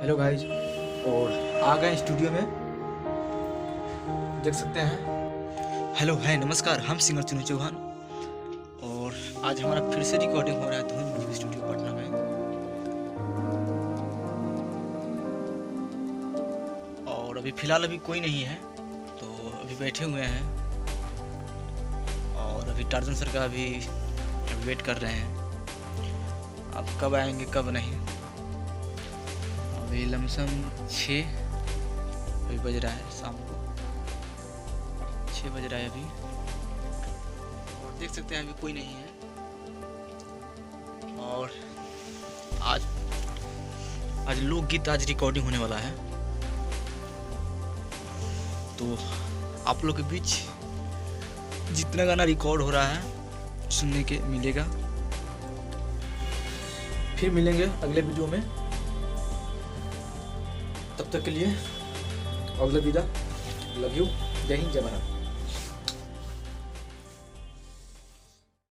Hello guys, और आ गए studio में, देख सकते हैं। हेलो है, नमस्कार, हम सिंगर चुनू चौहान और आज हमारा फिर से रिकॉर्डिंग हो रहा है धुन म्यूजिक स्टूडियो पटना में। और अभी फ़िलहाल कोई नहीं है, तो अभी बैठे हुए हैं और अभी टार्जन सर का अभी वेट कर रहे हैं। अब कब आएंगे कब नहीं। अभी लमसम 6 अभी बज रहा है, शाम को 6 बज रहा है अभी, और देख सकते हैं अभी कोई नहीं है। और आज लोकगीत आज रिकॉर्डिंग होने वाला है, तो आप लोग के बीच जितना गाना रिकॉर्ड हो रहा है सुनने के मिलेगा। फिर मिलेंगे अगले वीडियो में, तब तक के लिए अगला विदा। लव यू, जय हिंद, जय भारत।